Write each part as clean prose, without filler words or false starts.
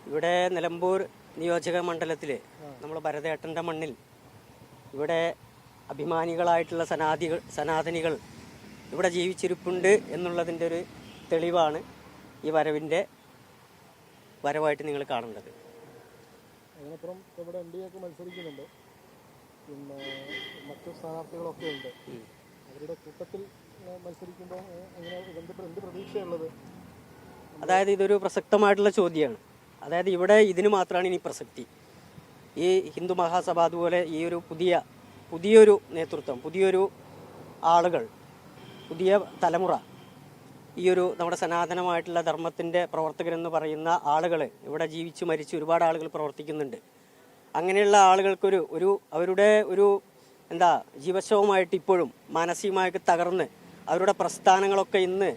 ഇവിടെ നിലമ്പൂർ നിയോജക മണ്ഡലത്തിൽ നമ്മൾ ഭരതേട്ടൻ്റെ മണ്ണിൽ ഇവിടെ അഭിമാനികളായിട്ടുള്ള സനാതനികൾ ഇവിടെ ജീവിച്ചിരിപ്പുണ്ട് എന്നുള്ളതിൻ്റെ ഒരു തെളിവാണ് ഈ വരവായിട്ട് നിങ്ങൾ കാണേണ്ടത്. അതിനപ്പുറം ഇവിടെ NDA ഒക്കെ മത്സരിക്കുന്നുണ്ട്, പിന്നെ മറ്റു സ്ഥാനാർത്ഥികളൊക്കെ ഉണ്ട്. അവരുടെ കൂട്ടത്തിൽ മത്സരിക്കുമ്പോൾ അങ്ങനെ എന്ത് പ്രതീക്ഷയുള്ളത്? അതായത് ഇതൊരു പ്രസക്തമായിട്ടുള്ള ചോദ്യമാണ്. അതായത് ഇവിടെ ഇതിന് മാത്രമാണ് ഇനി പ്രസക്തി. ഈ ഹിന്ദു മഹാസഭ അതുപോലെ ഈ ഒരു പുതിയൊരു നേതൃത്വം, പുതിയൊരു ആളുകൾ, പുതിയ തലമുറ, ഈ ഒരു നമ്മുടെ സനാതനമായിട്ടുള്ള ധർമ്മത്തിൻ്റെ പ്രവർത്തകരെന്ന് പറയുന്ന ആളുകൾ ഇവിടെ ജീവിച്ചു മരിച്ച് ഒരുപാട് ആളുകൾ പ്രവർത്തിക്കുന്നുണ്ട്. അങ്ങനെയുള്ള ആളുകൾക്കൊരു അവരുടെ ജീവശവമായിട്ട് ഇപ്പോഴും മാനസികമായിട്ട് തകർന്ന് അവരുടെ പ്രസ്ഥാനങ്ങളൊക്കെ ഇന്ന്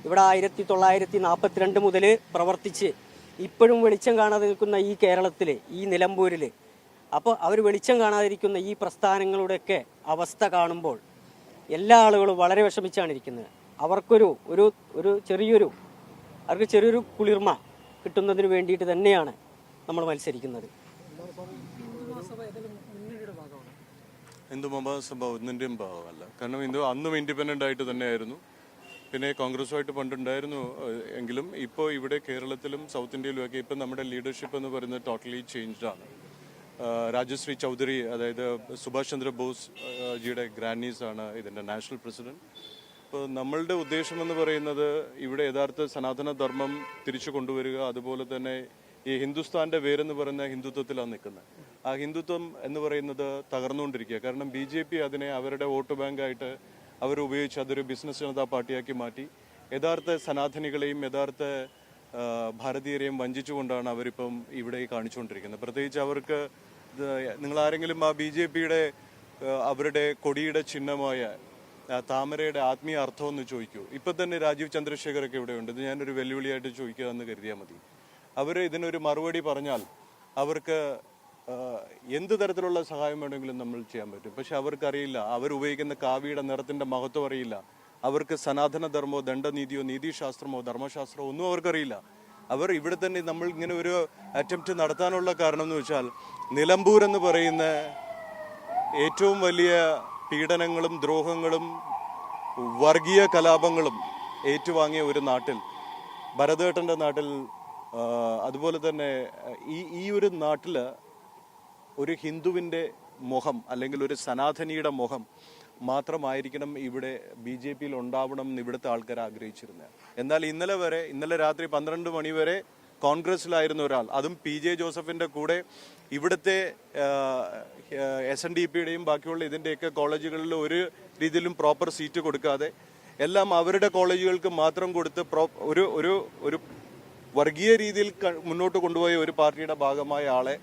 ഇവിടെ 1942 മുതൽ പ്രവർത്തിച്ച് ഇപ്പോഴും വെളിച്ചം കാണാതെ നിൽക്കുന്ന ഈ കേരളത്തിൽ, ഈ നിലമ്പൂരിൽ, അപ്പോൾ അവർ വെളിച്ചം കാണാതിരിക്കുന്ന ഈ പ്രസ്ഥാനങ്ങളുടെയൊക്കെ അവസ്ഥ കാണുമ്പോൾ എല്ലാ ആളുകളും വളരെ വിഷമിച്ചാണ് ഇരിക്കുന്നത്. അവർക്ക് ചെറിയൊരു കുളിർമ കിട്ടുന്നതിന് വേണ്ടിയിട്ട് തന്നെയാണ് നമ്മൾ മത്സരിക്കുന്നത്. ഹിന്ദു മഹാസഭ ഒന്നിൻ്റെയും ഭാഗമല്ല. കാരണം അന്നും ഇൻഡിപെൻഡൻ്റ് ആയിട്ട് തന്നെയായിരുന്നു. പിന്നെ കോൺഗ്രസുമായിട്ട് പണ്ടുണ്ടായിരുന്നു എങ്കിലും ഇപ്പോൾ ഇവിടെ കേരളത്തിലും സൗത്ത് ഇന്ത്യയിലുമൊക്കെ ഇപ്പം നമ്മുടെ ലീഡർഷിപ്പ് എന്ന് പറയുന്നത് ടോട്ടലി ചേഞ്ച്ഡ് ആണ്. രാജശ്രീ ചൗധരി, അതായത് സുഭാഷ് ചന്ദ്ര ബോസ് ജിയുടെ ഗ്രാൻഡ്നീസാണ് ഇതിൻ്റെ നാഷണൽ പ്രസിഡന്റ്. അപ്പോൾ നമ്മളുടെ ഉദ്ദേശം എന്ന് പറയുന്നത് ഇവിടെ യഥാർത്ഥ സനാതന ധർമ്മം തിരിച്ചു കൊണ്ടുവരിക, അതുപോലെ തന്നെ ഈ ഹിന്ദുസ്ഥാന്റെ വേരെന്ന് പറയുന്ന ഹിന്ദുത്വത്തിലാണ് നിൽക്കുന്നത്. ആ ഹിന്ദുത്വം എന്ന് പറയുന്നത് തകർന്നുകൊണ്ടിരിക്കുക. കാരണം BJP അതിനെ അവരുടെ വോട്ട് ബാങ്കായിട്ട് അവരുപയോഗിച്ച് അതൊരു ബിസിനസ് ജനതാ പാർട്ടിയാക്കി മാറ്റി യഥാർത്ഥ സനാതനികളെയും യഥാർത്ഥ ഭാരതീയരെയും വഞ്ചിച്ചുകൊണ്ടാണ് അവരിപ്പം ഇവിടെ കാണിച്ചുകൊണ്ടിരിക്കുന്നത്. പ്രത്യേകിച്ച് അവർക്ക് നിങ്ങളാരെങ്കിലും ആ BJPയുടെ അവരുടെ കൊടിയുടെ ചിഹ്നമായ താമരയുടെ ആത്മീയ അർത്ഥം എന്ന് ചോദിക്കൂ. ഇപ്പം തന്നെ രാജീവ് ചന്ദ്രശേഖരൊക്കെ ഇവിടെയുണ്ട്. ഇത് ഞാനൊരു വെല്ലുവിളിയായിട്ട് ചോദിക്കുക എന്ന് കരുതിയാൽ മതി. അവർ ഇതിനൊരു മറുപടി പറഞ്ഞാൽ അവർക്ക് എന്ത് തരത്തിലുള്ള സഹായം വേണമെങ്കിലും നമ്മൾ ചെയ്യാൻ പറ്റും. പക്ഷെ അവർക്കറിയില്ല, അവരുപയോഗിക്കുന്ന കാവിയുടെ നിറത്തിന്റെ മഹത്വം അറിയില്ല. അവർക്ക് സനാതന ധർമ്മമോ ദണ്ഡനീതിയോ നീതിശാസ്ത്രമോ ധർമ്മശാസ്ത്രമോ ഒന്നും അവർക്കറിയില്ല. അവർ ഇവിടെ തന്നെ നമ്മൾ ഇങ്ങനെ ഒരു അറ്റംപ്റ്റ് നടത്താനുള്ള കാരണം എന്ന് വെച്ചാൽ നിലമ്പൂർ എന്ന് പറയുന്ന ഏറ്റവും വലിയ പീഡനങ്ങളും ദ്രോഹങ്ങളും വർഗീയ കലാപങ്ങളും ഏറ്റുവാങ്ങിയ ഒരു നാട്ടിൽ, ഭരതേട്ടൻ്റെ നാട്ടിൽ, അതുപോലെ തന്നെ ഈ ഒരു നാട്ടിൽ ഒരു ഹിന്ദുവിൻ്റെ മുഖം അല്ലെങ്കിൽ ഒരു സനാതനിയുടെ മുഖം മാത്രമായിരിക്കണം ഇവിടെ BJPയിൽ ഉണ്ടാവണം എന്ന് ഇവിടുത്തെ ആൾക്കാർ ആഗ്രഹിച്ചിരുന്നത്. എന്നാൽ ഇന്നലെ രാത്രി 12 മണി വരെ കോൺഗ്രസിലായിരുന്ന ഒരാൾ, അതും PJ ജോസഫിൻ്റെ കൂടെ ഇവിടുത്തെ SNDPയുടെയും ബാക്കിയുള്ള ഇതിൻ്റെയൊക്കെ കോളേജുകളിൽ ഒരു രീതിയിലും പ്രോപ്പർ സീറ്റ് കൊടുക്കാതെ എല്ലാം അവരുടെ കോളേജുകൾക്ക് മാത്രം കൊടുത്ത് ഒരു വർഗീയ രീതിയിൽ മുന്നോട്ട് കൊണ്ടുപോയ ഒരു പാർട്ടിയുടെ ഭാഗമായ ആളെ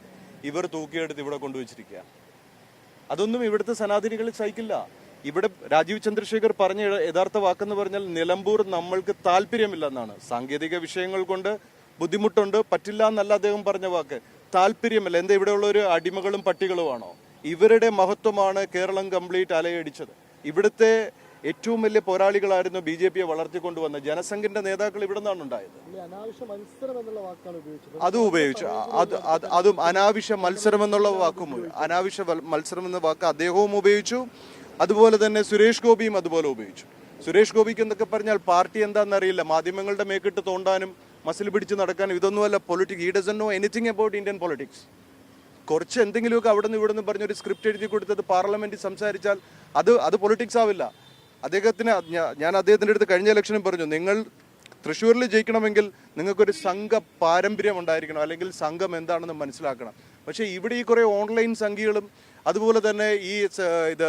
ഇവർ തൂക്കിയെടുത്ത് ഇവിടെ കൊണ്ടുവച്ചിരിക്കുക. അതൊന്നും ഇവിടുത്തെ സനാതനികൾ സഹിക്കില്ല. ഇവിടെ രാജീവ് ചന്ദ്രശേഖർ പറഞ്ഞ യഥാർത്ഥ വാക്കെന്ന് പറഞ്ഞാൽ നിലമ്പൂർ നമ്മൾക്ക് താല്പര്യമില്ല എന്നാണ്. സാങ്കേതിക വിഷയങ്ങൾ കൊണ്ട് ബുദ്ധിമുട്ടുണ്ട്, പറ്റില്ല എന്നല്ല അദ്ദേഹം പറഞ്ഞ വാക്ക്. താല്പര്യമില്ല. എന്താ ഇവിടെയുള്ള ഒരു അടിമകളും പട്ടികളുമാണോ? ഇവരുടെ മഹത്വമാണ് കേരളം കംപ്ലീറ്റ് അലയടിച്ചത്. ഇവിടുത്തെ ഏറ്റവും വലിയ പോരാളികളായിരുന്നു BJPയെ വളർത്തിക്കൊണ്ടുവന്ന ജനസംഘിന്റെ നേതാക്കൾ ഇവിടെ നിന്നാണ് ഉണ്ടായത്. അതും ഉപയോഗിച്ചു. അതും അനാവശ്യ മത്സരം എന്നുള്ള വാക്കും, അനാവശ്യ മത്സരം എന്ന വാക്ക് അദ്ദേഹവും ഉപയോഗിച്ചു. അതുപോലെ തന്നെ സുരേഷ് ഗോപിയും അതുപോലെ ഉപയോഗിച്ചു. സുരേഷ് ഗോപിക്ക് എന്നൊക്കെ പറഞ്ഞാൽ പാർട്ടി എന്താണെന്നറിയില്ല, മാധ്യമങ്ങളുടെ മേക്കിട്ട് തോണ്ടാനും മസിൽ പിടിച്ച് നടക്കാനും ഇതൊന്നുമല്ല politics. He doesn't know anything about Indian politics. കുറച്ച് എന്തെങ്കിലുമൊക്കെ അവിടെ നിന്ന് ഇവിടെ നിന്ന് പറഞ്ഞൊരു സ്ക്രിപ്റ്റ് എഴുതി കൊടുത്തത് പാർലമെന്റിൽ സംസാരിച്ചാൽ അത് പൊളിറ്റിക്സ് ആവില്ല. ഞാൻ അദ്ദേഹത്തിൻ്റെ അടുത്ത് കഴിഞ്ഞ ഇലക്ഷനും പറഞ്ഞു, നിങ്ങൾ തൃശ്ശൂരിൽ ജയിക്കണമെങ്കിൽ നിങ്ങൾക്കൊരു സംഘ പാരമ്പര്യം ഉണ്ടായിരിക്കണം, അല്ലെങ്കിൽ സംഘം എന്താണെന്ന് മനസ്സിലാക്കണം. പക്ഷേ ഇവിടെ ഈ കുറേ ഓൺലൈൻ സംഘികളും അതുപോലെ തന്നെ ഈ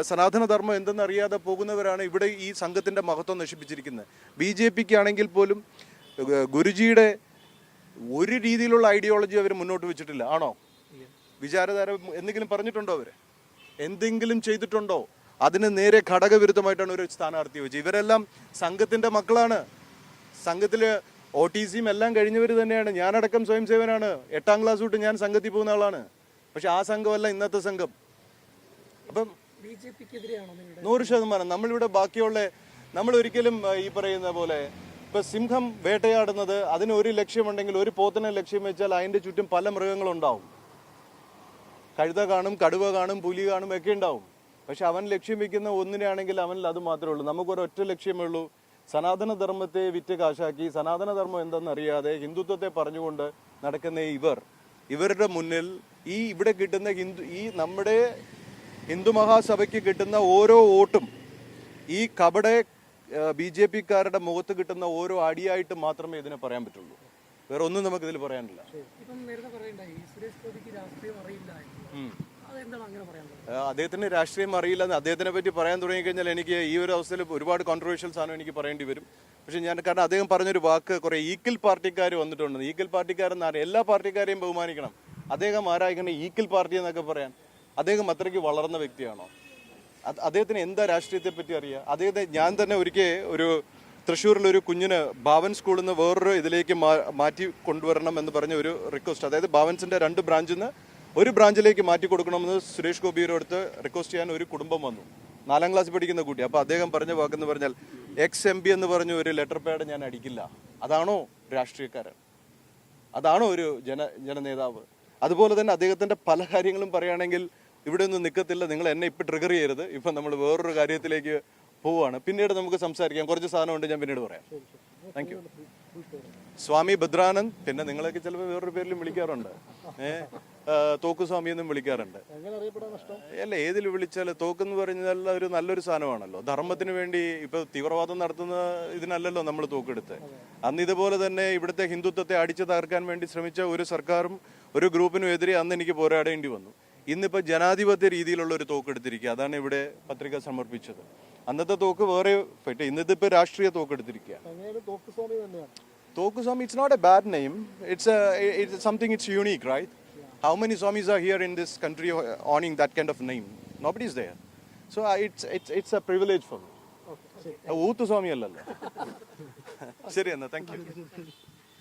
സനാതനധർമ്മം എന്തെന്നറിയാതെ പോകുന്നവരാണ് ഇവിടെ ഈ സംഘത്തിൻ്റെ മഹത്വം നശിപ്പിച്ചിരിക്കുന്നത്. BJPക്ക് ആണെങ്കിൽ പോലും ഗുരുജിയുടെ ഒരു രീതിയിലുള്ള ഐഡിയോളജി അവർ മുന്നോട്ട് വെച്ചിട്ടില്ല. ആണോ? വിചാരധാര എന്തെങ്കിലും പറഞ്ഞിട്ടുണ്ടോ? അവർ എന്തെങ്കിലും ചെയ്തിട്ടുണ്ടോ? അതിന് നേരെ ഘടകവിരുദ്ധമായിട്ടാണ് ഒരു സ്ഥാനാർത്ഥി വെച്ചത്. ഇവരെല്ലാം സംഘത്തിന്റെ മക്കളാണ്. സംഘത്തില് OTCയും എല്ലാം കഴിഞ്ഞവർ തന്നെയാണ്. ഞാനടക്കം സ്വയം സേവനാണ്. 8ാം ക്ലാസ് തൊട്ട് ഞാൻ സംഘത്തിൽ പോകുന്ന ആളാണ്. പക്ഷെ ആ സംഘമല്ല ഇന്നത്തെ സംഘം. അപ്പം 100% നമ്മളിവിടെ ബാക്കിയുള്ള നമ്മൾ ഒരിക്കലും ഈ പറയുന്ന പോലെ ഇപ്പൊ സിംഹം വേട്ടയാടുന്നത് അതിന് ഒരു ലക്ഷ്യമുണ്ടെങ്കിൽ ഒരു പോത്തിനെ ലക്ഷ്യം വെച്ചാൽ അതിന്റെ ചുറ്റും പല മൃഗങ്ങളുണ്ടാവും. കഴുത കാണും, കടുവ കാണും, പുലി കാണും, ഒക്കെ ഉണ്ടാവും. പക്ഷെ അവൻ ലക്ഷ്യം വെക്കുന്ന ഒന്നിനാണെങ്കിൽ അവനിൽ അത് മാത്രമേ ഉള്ളൂ. നമുക്കൊരൊറ്റ ലക്ഷ്യമേ ഉള്ളൂ, സനാതനധർമ്മത്തെ വിറ്റ് കാശാക്കി സനാതനധർമ്മം എന്തെന്നറിയാതെ ഹിന്ദുത്വത്തെ പറഞ്ഞുകൊണ്ട് നടക്കുന്ന ഇവരുടെ മുന്നിൽ ഈ ഇവിടെ കിട്ടുന്ന നമ്മുടെ ഹിന്ദു മഹാസഭയ്ക്ക് കിട്ടുന്ന ഓരോ വോട്ടും ഈ കപട BJP-ക്കാരുടെ മുഖത്ത് കിട്ടുന്ന ഓരോ അടിയായിട്ട് മാത്രമേ ഇതിനെ പറയാൻ പറ്റുള്ളൂ. വേറെ ഒന്നും നമുക്ക് ഇതിൽ പറയാനില്ല. അദ്ദേഹത്തിന് രാഷ്ട്രീയം അറിയില്ലെന്ന് അദ്ദേഹത്തിനെ പറ്റി പറയാൻ തുടങ്ങിക്കഴിഞ്ഞാൽ എനിക്ക് ഈ ഒരു അവസ്ഥയിൽ ഒരുപാട് കോൺട്രവേഴ്ഷ്യൽ സാധനം എനിക്ക് പറയേണ്ടി വരും. പക്ഷെ കാരണം അദ്ദേഹം പറഞ്ഞൊരു വാക്ക് കുറെ ഈക്വൽ പാർട്ടിക്കാർ വന്നിട്ടുണ്ട്. ഈക്വൽ പാർട്ടിക്കാരെന്ന് എല്ലാ പാർട്ടിക്കാരെയും ബഹുമാനിക്കണം. അദ്ദേഹം ആരായിക്കണം ഈക്വൽ പാർട്ടി എന്നൊക്കെ പറയാൻ? അദ്ദേഹം അത്രയ്ക്ക് വളർന്ന വ്യക്തിയാണോ? അദ്ദേഹത്തിന് എന്താ രാഷ്ട്രീയത്തെ പറ്റി അറിയാം? അദ്ദേഹത്തെ ഞാൻ തന്നെ ഒരു തൃശ്ശൂരിലൊരു കുഞ്ഞിന് ഭാവൻ സ്കൂളിൽ നിന്ന് വേറൊരു ഇതിലേക്ക് മാറ്റി കൊണ്ടുവരണം എന്ന് പറഞ്ഞ ഒരു റിക്വസ്റ്റ്, അതായത് ഭാവൻസിന്റെ 2 ബ്രാഞ്ചിൽ നിന്ന് ഒരു ബ്രാഞ്ചിലേക്ക് മാറ്റി കൊടുക്കണമെന്ന് സുരേഷ് ഗോപിയുടെ അടുത്ത് റിക്വസ്റ്റ് ചെയ്യാൻ ഒരു കുടുംബം വന്നു. 4ാം ക്ലാസ് പഠിക്കുന്ന കുട്ടി. അപ്പോൾ അദ്ദേഹം പറഞ്ഞ വാക്കെന്ന് പറഞ്ഞാൽ XMP എന്ന് പറഞ്ഞ ഒരു ലെറ്റർ പാഡ് ഞാൻ അടിക്കില്ല. അതാണോ രാഷ്ട്രീയക്കാരൻ? അതാണോ ഒരു ജനനേതാവ്? അതുപോലെ തന്നെ അദ്ദേഹത്തിന്റെ പല കാര്യങ്ങളും പറയുകയാണെങ്കിൽ ഇവിടെ ഒന്നും നിൽക്കത്തില്ല. നിങ്ങൾ എന്നെ ഇപ്പം ട്രിഗർ ചെയ്യരുത്. ഇപ്പം നമ്മൾ വേറൊരു കാര്യത്തിലേക്ക് പോവുകയാണ്. പിന്നീട് നമുക്ക് സംസാരിക്കാം. കുറച്ച് സാധനമുണ്ട്, ഞാൻ പിന്നീട് പറയാം. Thank you. സ്വാമി ഭദ്രാനന്ദ്, പിന്നെ നിങ്ങളൊക്കെ ചിലപ്പോൾ വേറൊരു പേരിലും വിളിക്കാറുണ്ട്. തോക്കുസ്വാമി എന്നും വിളിക്കാറുണ്ട്. അല്ല, ഏതിൽ വിളിച്ചാൽ തോക്കെന്ന് പറഞ്ഞാൽ ഒരു നല്ലൊരു സാധനമാണല്ലോ. ധർമ്മത്തിന് വേണ്ടി ഇപ്പൊ തീവ്രവാദം നടത്തുന്ന ഇതിനല്ലല്ലോ നമ്മൾ തോക്കെടുത്ത്. അന്ന് ഇതുപോലെ തന്നെ ഇവിടുത്തെ ഹിന്ദുത്വത്തെ അടിച്ചു തകർക്കാൻ വേണ്ടി ശ്രമിച്ച ഒരു സർക്കാരും ഒരു ഗ്രൂപ്പിനും എതിരെ അന്ന് എനിക്ക് പോരാടേണ്ടി വന്നു. ഇന്നിപ്പോൾ ജനാധിപത്യ രീതിയിലുള്ള ഒരു തോക്കെടുത്തിരിക്കുക. അതാണ് ഇവിടെ പത്രിക സമർപ്പിച്ചത്. അന്നത്തെ തോക്ക് വേറെ, ഇന്നത്തെ ഇപ്പോൾ രാഷ്ട്രീയ തോക്കെടുത്തിരിക്കുക. തോക്കുസ്വാമി, it's not a bad name. It's something, it's unique, right? How many Swamis are here in this country owning that kind of name? Nobody is there. So it's a privilege for me. ഊത്ത് സ്വാമി അല്ലല്ലോ. ശരി എന്നാ, thank you.